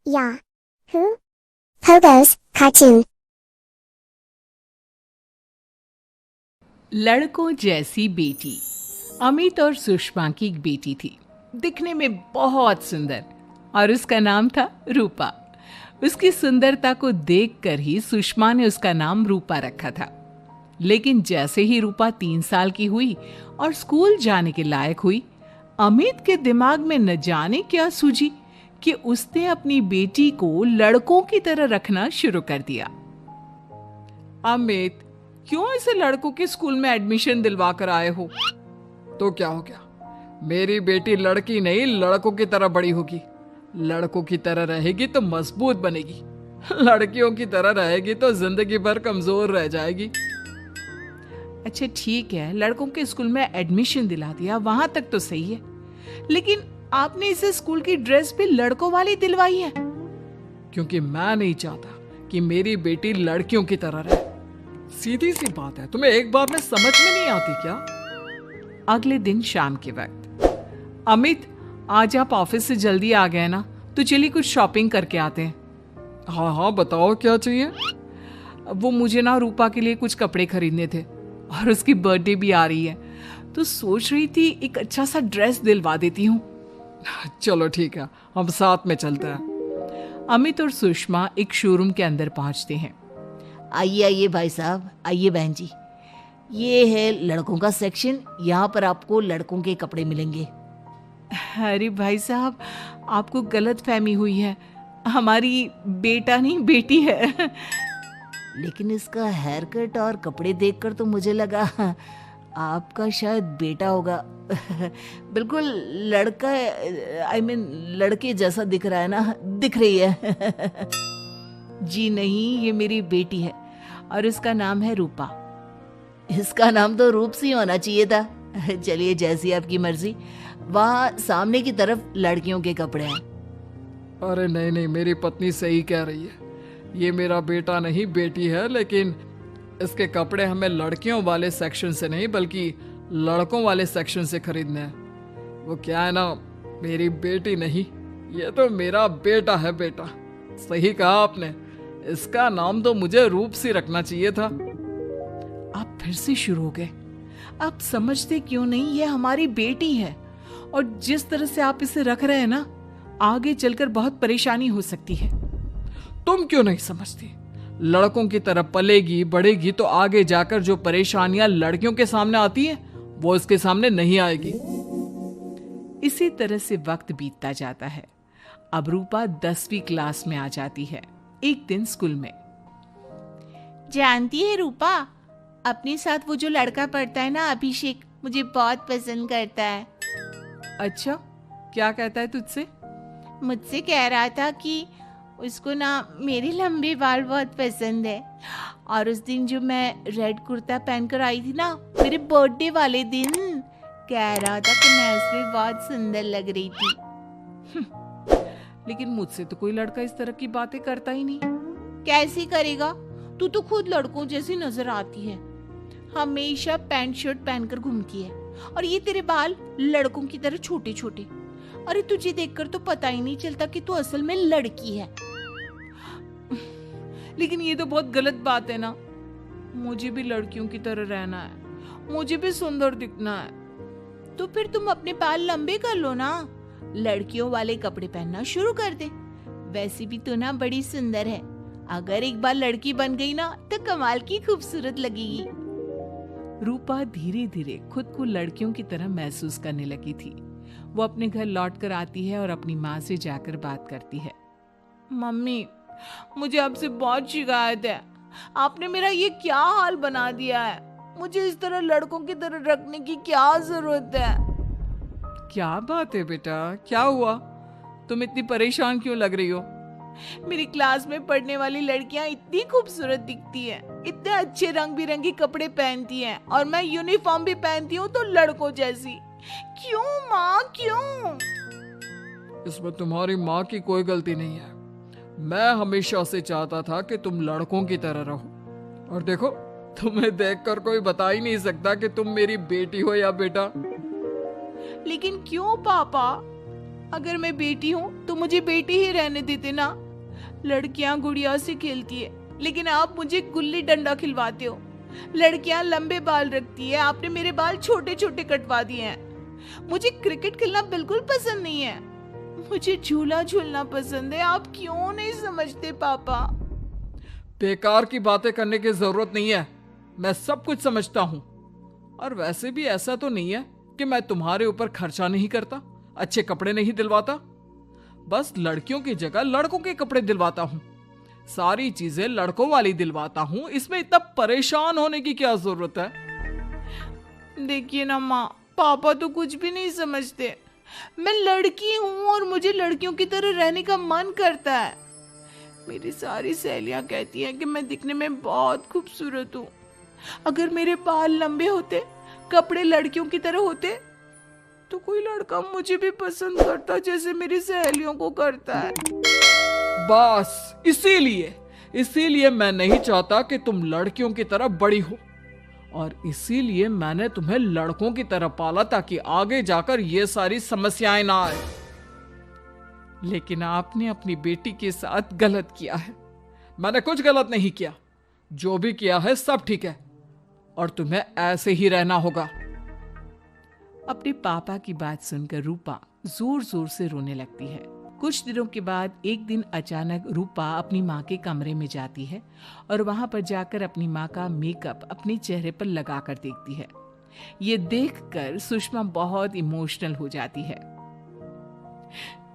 Yahoo! Pogo's cartoon. लड़कों जैसी बेटी। अमित और सुषमा की एक बेटी थी, दिखने में बहुत सुंदर, और उसका नाम था रूपा। उसकी सुंदरता को देखकर ही सुषमा ने उसका नाम रूपा रखा था। लेकिन जैसे ही रूपा 3 साल की हुई और स्कूल जाने के लायक हुई, अमित के दिमाग में न जाने क्या सूझी कि उसने अपनी बेटी को लड़कों की तरह रखना शुरू कर दिया। अमित, क्यों इसे लड़कों के स्कूल में एडमिशन दिलवा कर आए हो? तो क्या हो गया, मेरी बेटी लड़की नहीं लड़कों की तरह बड़ी होगी। लड़कों की तरह रहेगी तो मजबूत बनेगी, लड़कियों की तरह रहेगी तो जिंदगी भर कमजोर रह जाएगी। अच्छा ठीक है, लड़कों के स्कूल में एडमिशन दिला दिया, वहां तक तो सही है। लेकिन आपने इसे स्कूल की ड्रेस भी लड़कों वाली दिलवाई है। क्योंकि मैं नहीं चाहता कि मेरी बेटी लड़कियों की तरह रहे। सीधी सी बात है, तुम्हें एक बार में समझ में नहीं आती क्या? अगले दिन शाम के वक्त, अमित, आज आप ऑफिस से जल्दी आ गए ना, तो चलिए कुछ शॉपिंग करके आते हैं। हाँ हाँ, बताओ क्या चाहिए। वो मुझे ना रूपा के लिए कुछ कपड़े खरीदने थे, और उसकी बर्थडे भी आ रही है, तो सोच रही थी एक अच्छा सा ड्रेस दिलवा देती हूँ। चलो ठीक है, हम साथ में चलते हैं। अमित और सुषमा एक शोरूम के अंदर पहुंचते हैं। आइए आइए भाई साहब, आइए बहन जी। ये है लड़कों का सेक्शन, यहाँ पर आपको लड़कों के कपड़े मिलेंगे। अरे भाई साहब, आपको गलत फहमी हुई है, हमारी बेटा नहीं बेटी है। लेकिन इसका हेयर कट और कपड़े देखकर तो मुझे लगा आपका शायद बेटा होगा। बिल्कुल लड़का, लड़के जैसा दिख रहा है ना, दिख रही है। जी नहीं, ये मेरी बेटी है और इसका नाम है रूपा। इसका नाम तो रूप सी होना चाहिए था। चलिए जैसी आपकी मर्जी। वहाँ सामने की तरफ लड़कियों के कपड़े हैं। अरे नहीं नहीं, मेरी पत्नी सही कह रही है, ये मेरा बेटा नहीं बेटी है, लेकिन इसके कपड़े हमें लड़कियों वाले सेक्शन से नहीं बल्कि लड़कों वाले सेक्शन से खरीदने हैं। वो क्या है ना, मेरी बेटी नहीं, ये तो मेरा बेटा है। बेटा, सही कहा आपने, इसका नाम तो मुझे रूप सी रखना चाहिए था। आप फिर से शुरू हो गए। आप समझते क्यों नहीं, ये हमारी बेटी है, और जिस तरह से आप इसे रख रहे हैं ना, आगे चलकर बहुत परेशानी हो सकती है। तुम क्यों नहीं समझती? लड़कों की तरह पलेगी बढ़ेगी तो आगे जाकर जो परेशानियां लड़कियों के सामने आती हैं, वो इसके सामने नहीं आएगी। इसी तरह से वक्त बीतता जाता है। अब रूपा 10वीं क्लास में आ जाती है। एक दिन स्कूल में, जानती है रूपा, अपने साथ वो जो लड़का पढ़ता है ना, अभिषेक, मुझे बहुत पसंद करता है। अच्छा, क्या कहता है तुझसे? मुझसे कह रहा था कि उसको ना मेरे लंबे बाल बहुत पसंद है, और उस दिन जो मैं रेड कुर्ता पहनकर आई थी ना, मेरे बर्थडे वाले दिन, कह रहा था कि मैं उसमें बहुत सुंदर लग रही थी। लेकिन मुझसे तो कोई लड़का इस तरह की बातें करता ही नहीं। कैसी करेगा? तू तो खुद लड़कों जैसी नजर आती है, हमेशा पैंट शर्ट पहनकर घूमती है, और ये तेरे बाल लड़कों की तरह छोटे छोटे। अरे तुझे देखकर तो पता ही नहीं चलता कि तू असल में लड़की है। लेकिन ये तो बहुत गलत बात है ना, मुझे भी लड़कियों की तरह रहना है, मुझे भी सुंदर दिखना है। तो फिर तुम अपने बाल लंबे कर लो ना, लड़कियों वाले कपड़े पहनना शुरू कर दे। वैसे भी तो ना बड़ी सुंदर है, अगर एक बार लड़की बन गई ना तो कमाल की खूबसूरत लगेगी। रूपा धीरे धीरे खुद को लड़कियों की तरह महसूस करने लगी थी। वो अपने घर लौट कर आती है और अपनी माँ से जाकर बात करती है। मम्मी, मुझे आपसे बहुत शिकायत है, आपने मेरा ये क्या हाल बना दिया है। मुझे इस तरह लड़कों की तरह रखने की क्या जरूरत है? क्या बात है बेटा, क्या हुआ? तुम इतनी परेशान क्यों लग रही हो? मेरी क्लास में पढ़ने वाली लड़कियां इतनी खूबसूरत दिखती हैं, इतने अच्छे रंग बिरंगे कपड़े पहनती हैं, और मैं यूनिफॉर्म भी पहनती हूँ तो लड़कों जैसी। क्यों माँ, क्यों? इसमें तुम्हारी माँ की कोई गलती नहीं है। मैं हमेशा से चाहता था कि तुम लड़कों की तरह रहो, और देखो, तुम्हें देखकर कोई बता ही नहीं सकता कि तुम मेरी बेटी हो या बेटा। लेकिन क्यों पापा? अगर मैं बेटी हूँ तो मुझे बेटी ही रहने देते ना। लड़कियां गुड़िया से खेलती है, लेकिन आप मुझे गुल्ली डंडा खिलवाते हो। लड़कियां लंबे बाल रखती है, आपने मेरे बाल छोटे छोटे कटवा दिए हैं। मुझे क्रिकेट खेलना बिल्कुल पसंद नहीं है, मुझे झूला झूलना पसंद है। आप क्यों नहीं समझते पापा? बेकार की बातें करने की जरूरत नहीं है, मैं सब कुछ समझता हूँ। और वैसे भी ऐसा तो नहीं है कि मैं तुम्हारे ऊपर खर्चा नहीं करता, अच्छे कपड़े नहीं दिलवाता। बस लड़कियों की जगह लड़कों के कपड़े दिलवाता हूँ, सारी चीजें लड़कों वाली दिलवाता हूँ। इसमें इतना परेशान होने की क्या जरूरत है? देखिए ना माँ, पापा तो कुछ भी नहीं समझते। मैं लड़की हूँ और मुझे लड़कियों की तरह रहने का मन करता है। मेरी सारी सहेलियां कहती हैं कि मैं दिखने में बहुत खूबसूरत हूँ। अगर मेरे बाल लंबे होते, कपड़े लड़कियों की तरह होते, तो कोई लड़का मुझे भी पसंद करता जैसे मेरी सहेलियों को करता है। बस इसीलिए मैं नहीं चाहता कि तुम लड़कियों की तरह बड़ी हो, और इसीलिए मैंने तुम्हें लड़कों की तरह पाला ताकि आगे जाकर ये सारी समस्याएं ना आए। लेकिन आपने अपनी बेटी के साथ गलत किया है। मैंने कुछ गलत नहीं किया, जो भी किया है सब ठीक है, और तुम्हें ऐसे ही रहना होगा। अपने पापा की बात सुनकर रूपा जोर जोर से रोने लगती है। कुछ दिनों के बाद एक दिन अचानक रूपा अपनी माँ के कमरे में जाती है और वहां पर जाकर अपनी माँ का मेकअप अपने चेहरे पर लगाकर देखती है। ये देखकर सुषमा बहुत इमोशनल हो जाती है।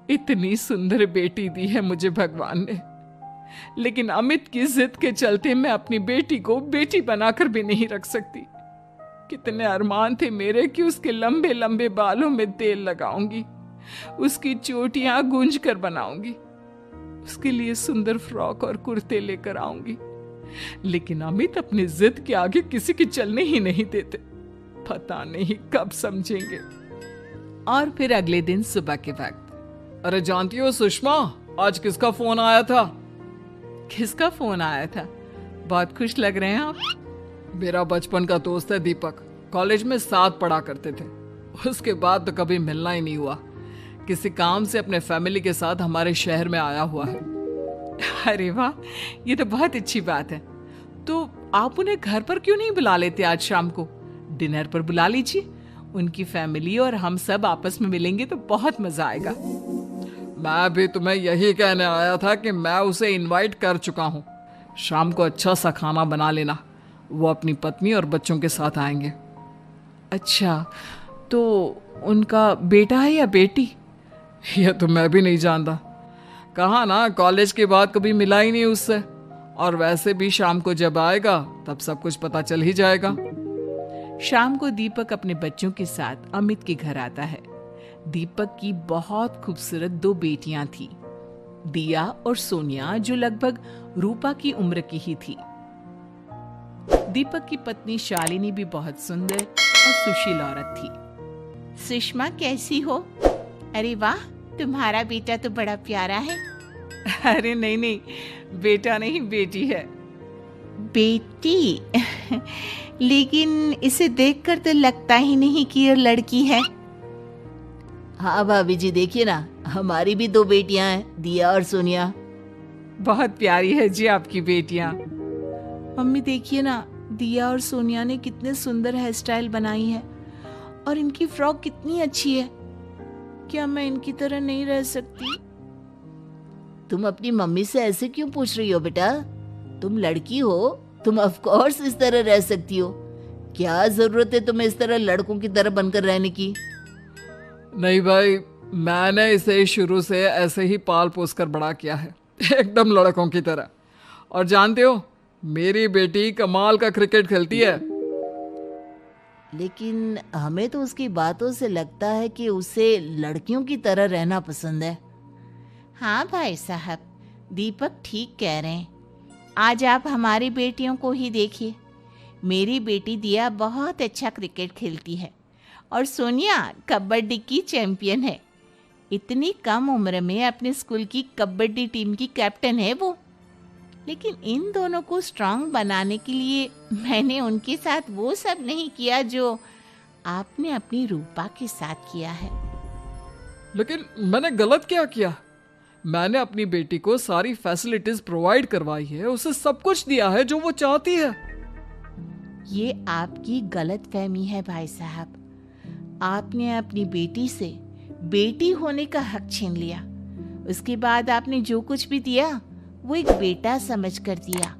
इतनी सुंदर बेटी दी है मुझे भगवान ने, लेकिन अमित की जिद के चलते मैं अपनी बेटी को बेटी बनाकर भी नहीं रख सकती। कितने अरमान थे मेरे कि उसके लंबे लंबे बालों में तेल लगाऊंगी, उसकी चोटियां गूंज कर बनाऊंगी, उसके लिए सुंदर फ्रॉक और कुर्ते लेकर आऊंगी। लेकिन अमित अपनी जिद के आगे किसी की चलने ही नहीं देते। पता नहीं कब समझेंगे। और फिर अगले दिन सुबह के वक्त, अरे जानती हो सुषमा, आज किसका फोन आया था? किसका फोन आया था? बहुत खुश लग रहे हैं आप। मेरा बचपन का दोस्त है दीपक, कॉलेज में साथ पढ़ा करते थे। उसके बाद तो कभी मिलना ही नहीं हुआ। किसी काम से अपने फैमिली के साथ हमारे शहर में आया हुआ है। अरे वाह, ये तो बहुत अच्छी बात है। तो आप उन्हें घर पर क्यों नहीं बुला लेते? आज शाम को डिनर पर बुला लीजिए। उनकी फैमिली और हम सब आपस में मिलेंगे तो बहुत मजा आएगा। मैं भी तुम्हें यही कहने आया था कि मैं उसे इनवाइट कर चुका हूँ। शाम को अच्छा सा खाना बना लेना, वो अपनी पत्नी और बच्चों के साथ आएंगे। अच्छा, तो उनका बेटा है या बेटी? यह तो मैं भी नहीं जानता। कहा ना, कॉलेज के बाद कभी मिला ही नहीं उससे, और वैसे भी शाम को जब आएगा तब सब कुछ पता चल ही जाएगा। शाम को दीपक अपने बच्चों के साथ अमित के घर आता है। दीपक की बहुत खूबसूरत 2 बेटियां थी, दिया और सोनिया, जो लगभग रूपा की उम्र की ही थी। दीपक की पत्नी शालिनी भी बहुत सुंदर और सुशील औरत थी। सुषमा कैसी हो? अरे वाह, तुम्हारा बेटा तो बड़ा प्यारा है। अरे नहीं, बेटा नहीं, बेटी है। बेटी? लेकिन इसे देखकर तो लगता ही नहीं कि ये लड़की है। हाँ भाभी जी, देखिए ना, हमारी भी 2 बेटियां हैं, दिया और सोनिया। बहुत प्यारी है जी आपकी बेटियां। मम्मी देखिए ना, दिया और सोनिया ने कितने सुंदर हेयर स्टाइल बनाई है, और इनकी फ्रॉक कितनी अच्छी है। क्या मैं इनकी तरह नहीं रह सकती? तुम अपनी मम्मी से ऐसे क्यों पूछ रही हो बेटा? तुम लड़की हो, तुम ऑफ कोर्स इस तरह रह सकती हो। क्या जरूरत है तुम्हें इस तरह लड़कों की तरह बनकर रहने की? नहीं भाई, मैंने इसे शुरू से ऐसे ही पाल पोस कर बड़ा किया है, एकदम लड़कों की तरह। और जानते हो, मेरी बेटी कमाल का क्रिकेट खेलती है। लेकिन हमें तो उसकी बातों से लगता है कि उसे लड़कियों की तरह रहना पसंद है। हाँ भाई साहब, दीपक ठीक कह रहे हैं। आज आप हमारी बेटियों को ही देखिए। मेरी बेटी दिया बहुत अच्छा क्रिकेट खेलती है, और सोनिया कबड्डी की चैंपियन है। इतनी कम उम्र में अपने स्कूल की कबड्डी टीम की कैप्टन है वो। लेकिन इन दोनों को स्ट्रांग बनाने के लिए मैंने उनके साथ वो सब नहीं किया जो आपने अपनी रूपा के साथ किया है। लेकिन मैंने गलत क्या किया? मैंने अपनी बेटी को सारी फैसिलिटीज प्रोवाइड करवाई है, उसे सब कुछ दिया है जो वो चाहती है। ये आपकी गलत फहमी है भाई साहब। आपने अपनी बेटी से बेटी होने का हक छीन लिया। उसके बाद आपने जो कुछ भी दिया वो एक बेटा समझकर दिया।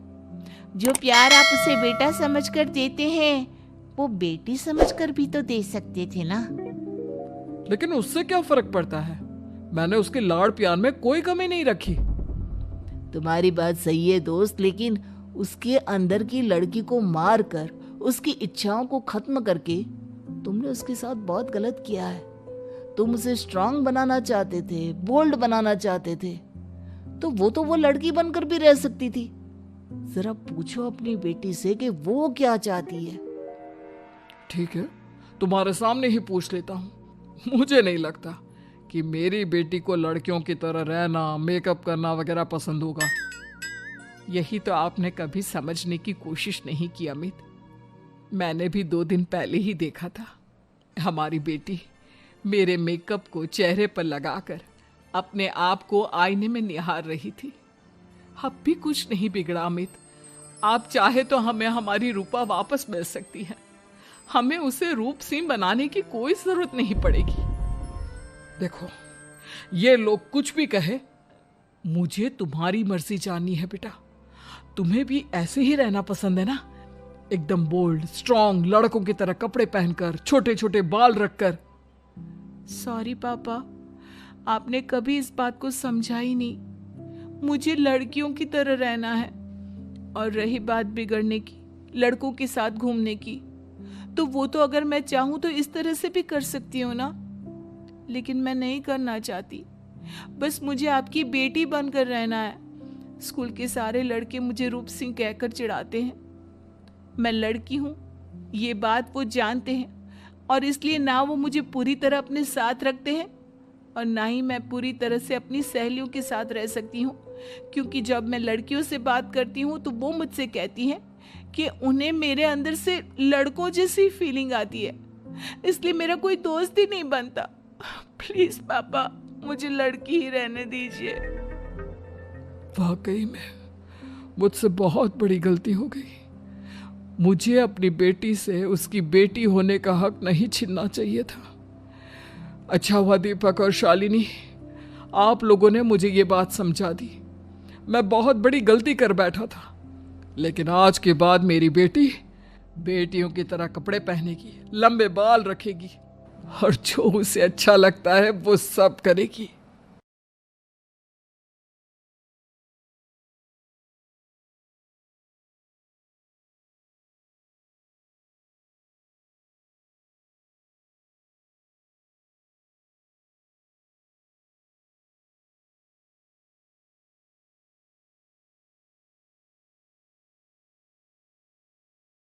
जो प्यार आप उसे बेटा समझकर देते हैं वो बेटी समझकर भी तो दे सकते थे ना। लेकिन उससे क्या फर्क पड़ता है? मैंने उसके लाड़ प्यार में कोई कमी नहीं रखी। तुम्हारी बात सही है दोस्त, लेकिन उसके अंदर की लड़की को मार कर उसकी इच्छाओं को खत्म करके तुमने उसके साथ बहुत गलत किया है। तुम उसे स्ट्रांग बनाना चाहते थे, बोल्ड बनाना चाहते थे, तो वो लड़की बनकर भी रह सकती थी। जरा पूछो अपनी बेटी से कि वो क्या चाहती है। ठीक है, तुम्हारे सामने ही पूछ लेता हूँ। मुझे नहीं लगता कि मेरी बेटी को लड़कियों की तरह रहना, मेकअप करना वगैरह पसंद होगा। यही तो आपने कभी समझने की कोशिश नहीं की अमित। मैंने भी 2 दिन पहले ही देखा था। हमारी बेटी मेरे मेकअप को चेहरे पर लगाकर अपने आप को आईने में निहार रही थी। अब भी कुछ नहीं बिगड़ा अमित। आप चाहे तो हमें हमारी रूपा वापस मिल सकती है। हमें उसे रूपसीन बनाने की कोई जरूरत नहीं पड़ेगी। देखो, ये लोग कुछ भी कहे, मुझे तुम्हारी मर्जी जाननी है बेटा। तुम्हें भी ऐसे ही रहना पसंद है ना? एकदम बोल्ड, स्ट्रांग, लड़कों की तरह कपड़े पहनकर, छोटे छोटे बाल रखकर। सॉरी पापा, आपने कभी इस बात को समझा ही नहीं। मुझे लड़कियों की तरह रहना है। और रही बात बिगड़ने की, लड़कों के साथ घूमने की, तो वो तो अगर मैं चाहूं तो इस तरह से भी कर सकती हूँ ना। लेकिन मैं नहीं करना चाहती। बस मुझे आपकी बेटी बनकर रहना है। स्कूल के सारे लड़के मुझे रूप सिंह कहकर चिढ़ाते हैं। मैं लड़की हूँ, ये बात वो जानते हैं, और इसलिए ना वो मुझे पूरी तरह अपने साथ रखते हैं और ना ही मैं पूरी तरह से अपनी सहेलियों के साथ रह सकती हूँ। क्योंकि जब मैं लड़कियों से बात करती हूँ तो वो मुझसे कहती हैं कि उन्हें मेरे अंदर से लड़कों जैसी फीलिंग आती है, इसलिए मेरा कोई दोस्त ही नहीं बनता। प्लीज पापा, मुझे लड़की ही रहने दीजिए। वाकई में मुझसे बहुत बड़ी गलती हो गई। मुझे अपनी बेटी से उसकी बेटी होने का हक नहीं छीनना चाहिए था। अच्छा हुआ दीपक और शालिनी, आप लोगों ने मुझे ये बात समझा दी। मैं बहुत बड़ी गलती कर बैठा था, लेकिन आज के बाद मेरी बेटी बेटियों की तरह कपड़े पहनेगी, लंबे बाल रखेगी और जो उसे अच्छा लगता है वो सब करेगी।